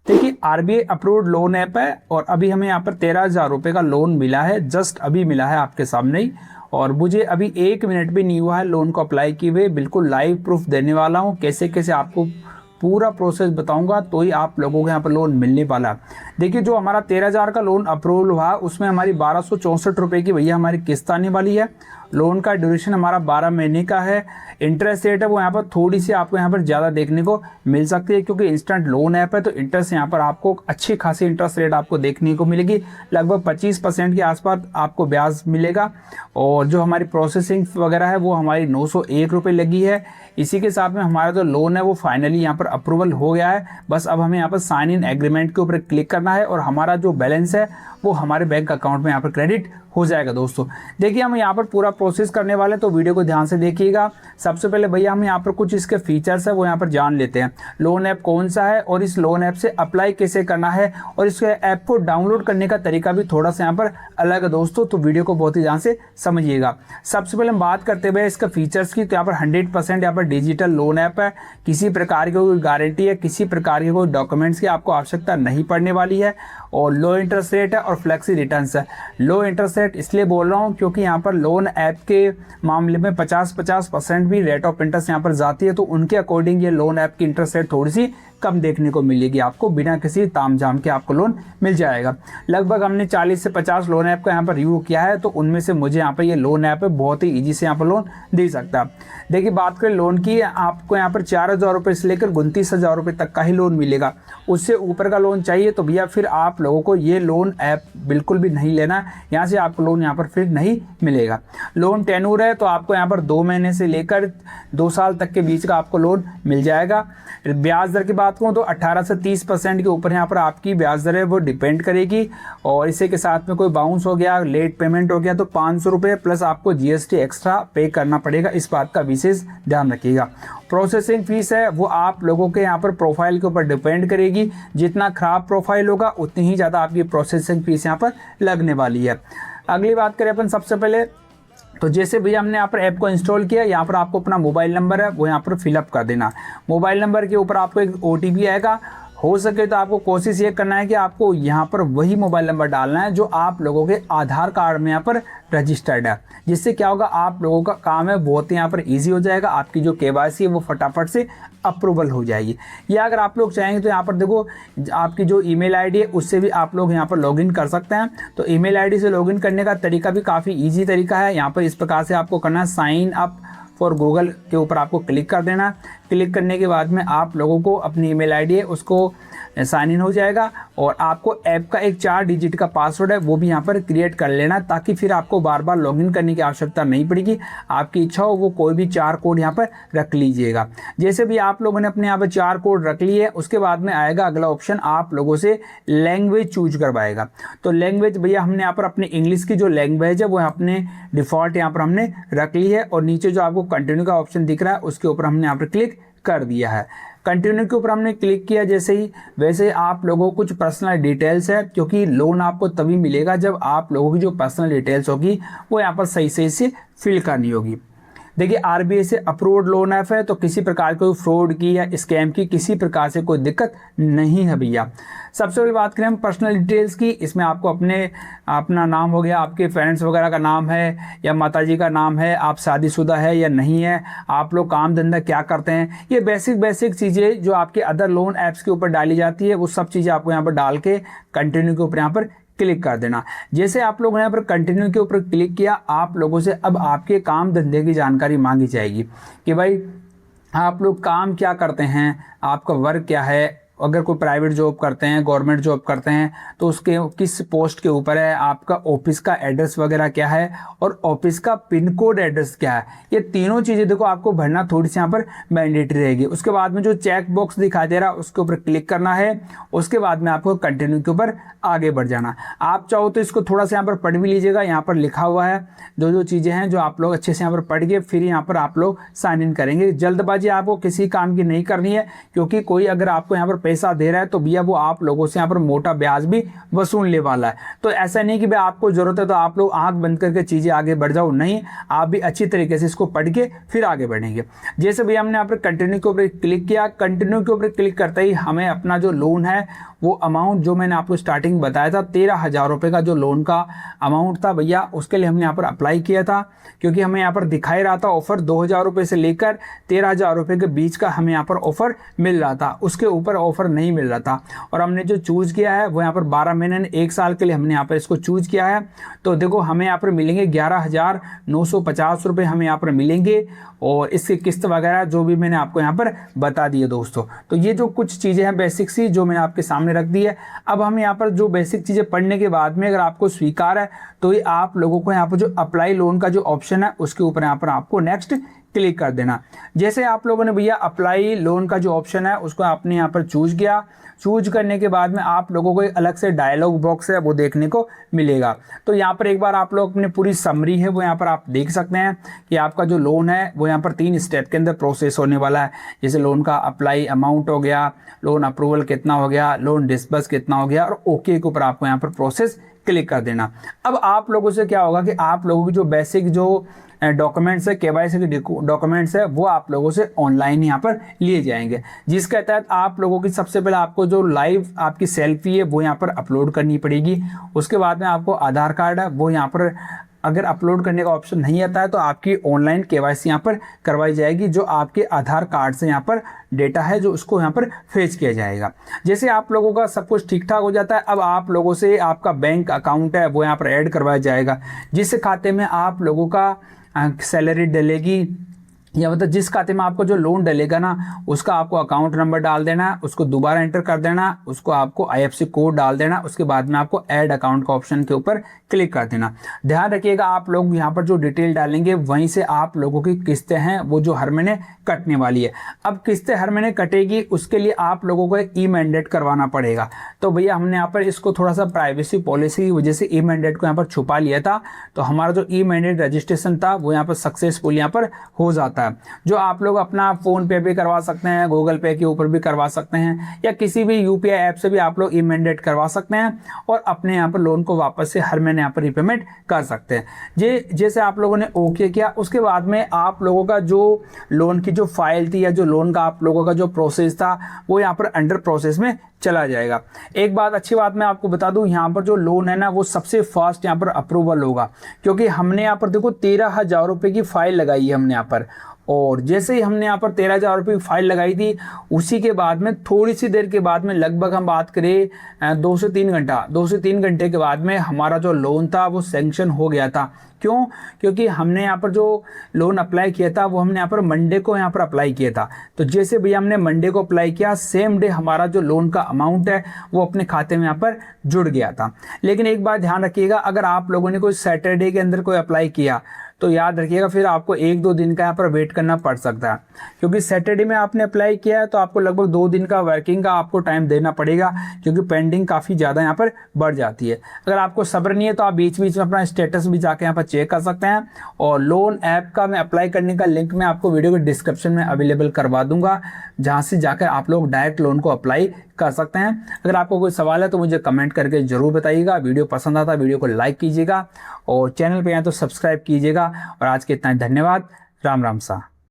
देखिए RBI approved loan app है और अभी हमें यहाँ पर 13,000 रुपये का लोन मिला है, जस्ट अभी मिला है आपके सामने ही। और मुझे अभी 1 मिनट भी नहीं हुआ है लोन को अप्लाई किए हुए, बिल्कुल लाइव प्रूफ देने वाला हूँ, कैसे कैसे आपको पूरा प्रोसेस बताऊंगा तो ही आप लोगों को यहाँ पर लोन मिलने वाला है। देखिए जो हमारा 13,000 का लोन अप्रूवल हुआ उसमें हमारी 1264 रुपये की भैया हमारी किस्त आने वाली है। लोन का ड्यूरेशन हमारा 12 महीने का है। इंटरेस्ट रेट है वो यहाँ पर थोड़ी सी आपको यहाँ पर ज़्यादा देखने को मिल सकती है, क्योंकि इंस्टेंट लोन ऐप है तो इंटरेस्ट यहाँ पर आपको अच्छी खासी इंटरेस्ट रेट आपको देखने को मिलेगी। लगभग 25% के आसपास आपको ब्याज मिलेगा। और जो हमारी प्रोसेसिंग वगैरह है वो हमारी 901 रुपये लगी है। इसी के साथ में हमारा जो लोन है वो फाइनली यहाँ पर अप्रूवल हो गया है। बस अब हमें यहाँ पर साइन इन एग्रीमेंट के ऊपर क्लिक करना है और हमारा जो बैलेंस है वो हमारे बैंक अकाउंट में यहाँ पर क्रेडिट हो जाएगा। दोस्तों देखिए हम यहाँ पर पूरा प्रोसेस करने वाले हैं तो वीडियो को ध्यान से देखिएगा। सबसे पहले भैया हम यहाँ पर कुछ इसके फीचर्स है वो यहाँ पर जान लेते हैं। लोन ऐप कौन सा है और इस लोन ऐप से अप्लाई कैसे करना है और इस ऐप को डाउनलोड करने का तरीका भी थोड़ा सा यहाँ पर अलग है दोस्तों, तो वीडियो को बहुत ही ध्यान से समझिएगा। सबसे पहले हम बात करते हुए इसका फीचर्स की, तो यहाँ पर 100% यहाँ पर डिजिटल लोन ऐप है। किसी प्रकार की कोई गारंटी है, किसी प्रकार के कोई डॉक्यूमेंट्स की आपको आवश्यकता नहीं पड़ने वाली है। और लो इंटरेस्ट रेट है और फ्लेक्सी रिटर्न्स है। लो इंटरेस्ट रेट इसलिए बोल रहा हूँ क्योंकि यहाँ पर लोन ऐप के मामले में 50% भी रेट ऑफ इंटरेस्ट यहाँ पर जाती है, तो उनके अकॉर्डिंग ये लोन ऐप की इंटरेस्ट रेट थोड़ी सी कम देखने को मिलेगी आपको। बिना किसी तामझाम के आपको लोन मिल जाएगा। लगभग हमने 40 से 50 लोन ऐप का यहाँ पर रिव्यू किया है, तो उनमें से मुझे यहाँ पर ये लोन ऐप है बहुत ही ईजी से यहाँ पर लोन दे सकता है। देखिए बात करें लोन की, आपको यहाँ पर 4,000 रुपये से लेकर 29,000 रुपये तक का ही लोन मिलेगा। उससे ऊपर का लोन चाहिए तो भैया फिर आप लोगों को ये लोन ऐप बिल्कुल भी नहीं लेना, यहाँ से आपको लोन यहाँ पर फिर नहीं मिलेगा। लोन टेन्योर है तो आपको यहाँ पर 2 महीने से लेकर 2 साल तक के बीच का आपको लोन मिल जाएगा। ब्याज दर की बात करूँ तो 18 से 30% के ऊपर यहाँ पर आपकी ब्याज दर है वो डिपेंड करेगी। और इसी के साथ में कोई बाउंस हो गया, लेट पेमेंट हो गया तो 500 रुपये प्लस आपको GST एक्स्ट्रा पे करना पड़ेगा, इस बात का विशेष ध्यान रखिएगा। प्रोसेसिंग फीस है वो आप लोगों के यहाँ पर प्रोफाइल के ऊपर डिपेंड करेगी। जितना खराब प्रोफाइल होगा उतनी ही ज़्यादा आपकी प्रोसेसिंग फीस यहाँ पर लगने वाली है। अगली बात करें अपन सबसे पहले, तो जैसे भैया हमने यहाँ पर ऐप को इंस्टॉल किया, यहाँ पर आपको अपना मोबाइल नंबर है वो यहाँ पर फिलअप कर देना। मोबाइल नंबर के ऊपर आपको एक OTP आएगा। हो सके तो आपको कोशिश ये करना है कि आपको यहाँ पर वही मोबाइल नंबर डालना है जो आप लोगों के आधार कार्ड में यहाँ पर रजिस्टर्ड है। जिससे क्या होगा, आप लोगों का काम है बहुत ही यहाँ पर इजी हो जाएगा। आपकी जो KYC है वो फटाफट से अप्रूवल हो जाएगी। या अगर आप लोग चाहेंगे तो यहाँ पर देखो आपकी जो ईमेल आईडी है उससे भी आप लोग यहाँ पर लॉगिन कर सकते हैं। तो ईमेल आईडी से लॉगिन करने का तरीका भी काफ़ी ईजी तरीका है। यहाँ पर इस प्रकार से आपको करना है, साइन अप फॉर गूगल के ऊपर आपको क्लिक कर देना। क्लिक करने के बाद में आप लोगों को अपनी ईमेल आईडी है उसको साइन इन हो जाएगा और आपको ऐप का एक 4 डिजिट का पासवर्ड है वो भी यहाँ पर क्रिएट कर लेना, ताकि फिर आपको बार बार लॉगिन करने की आवश्यकता नहीं पड़ेगी। आपकी इच्छा हो वो कोई भी 4 कोड यहाँ पर रख लीजिएगा। जैसे भी आप लोगों ने अपने यहाँ पर 4 कोड रख लिए, उसके बाद में आएगा अगला ऑप्शन, आप लोगों से लैंग्वेज चूज करवाएगा। तो लैंग्वेज भैया हमने यहाँ पर अपने इंग्लिश की जो लैंग्वेज है वो अपने डिफ़ॉल्ट यहाँ पर हमने रख ली है। और नीचे जो आपको कंटिन्यू का ऑप्शन दिख रहा है उसके ऊपर हमने यहाँ पर क्लिक कर दिया है। कंटिन्यू के ऊपर हमने क्लिक किया जैसे ही, वैसे आप लोगों को कुछ पर्सनल डिटेल्स है, क्योंकि लोन आपको तभी मिलेगा जब आप लोगों की जो पर्सनल डिटेल्स होगी वो यहाँ पर सही सही से फिल करनी होगी। देखिए RBI से अप्रूव्ड लोन ऐप है तो किसी प्रकार कोई फ्रॉड की या स्कैम की किसी प्रकार से कोई दिक्कत नहीं है भैया। सबसे पहले बात करें हम पर्सनल डिटेल्स की, इसमें आपको अपना नाम हो गया, आपके पेरेंट्स वगैरह का नाम है या माताजी का नाम है, आप शादीशुदा है या नहीं है, आप लोग काम धंधा क्या करते हैं, ये बेसिक चीज़ें जो आपके अदर लोन ऐप्स के ऊपर डाली जाती है वो सब चीज़ें आपको यहाँ पर डाल के कंटिन्यू के ऊपर यहाँ पर क्लिक कर देना। जैसे आप लोगों ने यहाँ पर कंटिन्यू के ऊपर क्लिक किया, आप लोगों से अब आपके काम धंधे की जानकारी मांगी जाएगी कि भाई आप लोग काम क्या करते हैं, आपका वर्क क्या है। अगर कोई प्राइवेट जॉब करते हैं, गवर्नमेंट जॉब करते हैं तो उसके किस पोस्ट के ऊपर है, आपका ऑफिस का एड्रेस वगैरह क्या है और ऑफिस का पिन कोड एड्रेस क्या है। ये तीनों चीज़ें देखो आपको भरना थोड़ी सी यहाँ पर मैंडेटरी रहेगी। उसके बाद में जो चेक बॉक्स दिखाई दे रहा है उसके ऊपर क्लिक करना है। उसके बाद में आपको कंटिन्यू के ऊपर आगे बढ़ जाना। आप चाहो तो इसको थोड़ा सा यहाँ पर पढ़ भी लीजिएगा, यहाँ पर लिखा हुआ है जो चीज़ें हैं जो आप लोग अच्छे से यहाँ पर पढ़ के फिर यहाँ पर आप लोग साइन इन करेंगे। जल्दबाजी आपको किसी काम की नहीं करनी है, क्योंकि कोई अगर आपको यहाँ पर पैसा दे रहा है तो भैया वो आप लोगों से यहाँ पर मोटा ब्याज भी वसूलने वाला है। तो ऐसा नहीं कि भाई आपको जरूरत है तो आप लोग आंख बंद करके चीज़ें आगे बढ़ जाओ, नहीं, आप भी अच्छी तरीके से इसको पढ़ के फिर आगे बढ़ेंगे। जैसे भैया हमने यहाँ पर कंटिन्यू के ऊपर क्लिक किया, कंटिन्यू के ऊपर क्लिक करते ही हमें अपना जो लोन है वो अमाउंट जो मैंने आपको स्टार्टिंग बताया था 13,000 रुपये का जो लोन का अमाउंट था भैया, उसके लिए हमने यहाँ पर अप्लाई किया था। क्योंकि हमें यहाँ पर दिखाई रहा था ऑफर 2,000 रुपये से लेकर 13,000 रुपये के बीच का हमें यहाँ पर ऑफर मिल रहा था, उसके ऊपर ऑफर नहीं मिल रहा था। और हमने जो चूज़ किया है वो यहाँ पर 12 महीने 1 साल के लिए हमने यहाँ पर इसको चूज़ किया है। तो देखो हमें यहाँ पर मिलेंगे 11,950 रुपये हमें यहाँ पर मिलेंगे, और इसकी किस्त वगैरह जो भी मैंने आपको यहाँ पर बता दिए दोस्तों। तो ये जो कुछ चीज़ें हैं बेसिक सी जो मैंने आपके सामने रख दी है। अब हम यहाँ पर जो बेसिक चीज़ें पढ़ने के बाद में अगर आपको स्वीकार है तो ये आप लोगों को यहाँ पर जो अप्लाई लोन का जो ऑप्शन है उसके ऊपर यहाँ पर आपको नेक्स्ट क्लिक कर देना। जैसे आप लोगों ने भैया अप्लाई लोन का जो ऑप्शन है उसको आपने यहाँ पर चूज किया, चूज करने के बाद में आप लोगों को एक अलग से डायलॉग बॉक्स है वो देखने को मिलेगा। तो यहाँ पर एक बार आप लोग अपनी पूरी समरी है वो यहाँ पर आप देख सकते हैं कि आपका जो लोन है वो यहाँ पर 3 स्टेप के अंदर प्रोसेस होने वाला है। जैसे लोन का अप्लाई अमाउंट हो गया, लोन अप्रूवल कितना हो गया, लोन डिस्बर्स कितना हो गया, और ओके के ऊपर आपको यहाँ पर प्रोसेस क्लिक कर देना। अब आप लोगों से क्या होगा कि आप लोगों की जो बेसिक जो डॉक्यूमेंट्स है, केवाईसी के डॉक्यूमेंट्स है वो आप लोगों से ऑनलाइन यहाँ पर लिए जाएंगे, जिसके तहत आप लोगों की सबसे पहले आपको जो लाइव आपकी सेल्फी है वो यहाँ पर अपलोड करनी पड़ेगी। उसके बाद में आपको आधार कार्ड है वो यहाँ पर अगर अपलोड करने का ऑप्शन नहीं आता है तो आपकी ऑनलाइन केवाईसी यहाँ पर करवाई जाएगी, जो आपके आधार कार्ड से यहाँ पर डेटा है जो उसको यहाँ पर फेच किया जाएगा। जैसे आप लोगों का सब कुछ ठीक ठाक हो जाता है, अब आप लोगों से आपका बैंक अकाउंट है वो यहाँ पर ऐड करवाया जाएगा, जिस खाते में आप लोगों का सैलरी डलेगी, या मतलब जिस खाते में आपको जो लोन डलेगा ना उसका आपको अकाउंट नंबर डाल देना, उसको दोबारा एंटर कर देना, उसको आपको IFSC कोड डाल देना, उसके बाद में आपको ऐड अकाउंट का ऑप्शन के ऊपर क्लिक कर देना। ध्यान रखिएगा आप लोग यहाँ पर जो डिटेल डालेंगे वहीं से आप लोगों की किस्तें हैं वो जो हर महीने कटने वाली है। अब किस्तें हर महीने कटेगी उसके लिए आप लोगों को एक ई-मैंडेट करवाना पड़ेगा। तो भैया हमने यहाँ पर इसको थोड़ा सा प्राइवेसी पॉलिसी की वजह से ई-मैंडेट को यहाँ पर छुपा लिया था, तो हमारा जो ई-मैंडेट रजिस्ट्रेशन था वो यहाँ पर सक्सेसफुल यहाँ पर हो जाता है, जो आप लोग अपना फोन पे भी करवा सकते हैं, गूगल पे के ऊपर भी करवा सकते हैं, या किसी भी UPI ऐप से भी आप लोग ई-मैंडेट करवा सकते हैं और अपने यहाँ पर लोन को वापस से हर महीने यहाँ पर रिपेमेंट कर सकते हैं। जैसे आप लोगों ने ओके किया उसके बाद में आप लोगों का जो लोन की जो फाइल थी या जो लोन का आप लोगों का जो प्रोसेस था वो यहाँ पर अंडर प्रोसेस में चला जाएगा। एक बात अच्छी बात मैं आपको बता दूं, यहाँ पर जो लोन है ना वो सबसे फास्ट यहाँ पर अप्रूवल होगा, क्योंकि हमने यहाँ पर देखो 13,000 रुपये की फाइल लगाई है हमने यहाँ पर, और जैसे ही हमने यहाँ पर 13,000 रुपये की फाइल लगाई थी उसी के बाद में थोड़ी सी देर के बाद में लगभग हम बात करें 2 से 3 घंटे के बाद में हमारा जो लोन था वो सैंक्शन हो गया था। क्यों? क्योंकि हमने यहाँ पर जो लोन अप्लाई किया था वो हमने यहाँ पर मंडे को यहाँ पर अप्लाई किया था। तो जैसे भैया हमने मंडे को अप्लाई किया सेम डे हमारा जो लोन का अमाउंट है वो अपने खाते में यहाँ पर जुड़ गया था। लेकिन एक बात ध्यान रखिएगा, अगर आप लोगों ने कोई सैटरडे के अंदर कोई अप्लाई किया तो याद रखिएगा फिर आपको 1-2 दिन का यहाँ पर वेट करना पड़ सकता है, क्योंकि सैटरडे में आपने अप्लाई किया है तो आपको लगभग 2 दिन का वर्किंग का आपको टाइम देना पड़ेगा, क्योंकि पेंडिंग काफ़ी ज़्यादा यहाँ पर बढ़ जाती है। अगर आपको सब्र नहीं है तो आप बीच बीच में अपना स्टेटस भी जाके यहाँ पर चेक कर सकते हैं, और लोन ऐप का मैं अप्लाई करने का लिंक मैं आपको वीडियो के डिस्क्रिप्शन में अवेलेबल करवा दूंगा, जहाँ से जाकर आप लोग डायरेक्ट लोन को अप्लाई कर सकते हैं। अगर आपको कोई सवाल है तो मुझे कमेंट करके ज़रूर बताइएगा। वीडियो पसंद आता वीडियो को लाइक कीजिएगा और चैनल पे आए तो सब्सक्राइब कीजिएगा। और आज के इतना ही धन्यवाद। राम राम सा।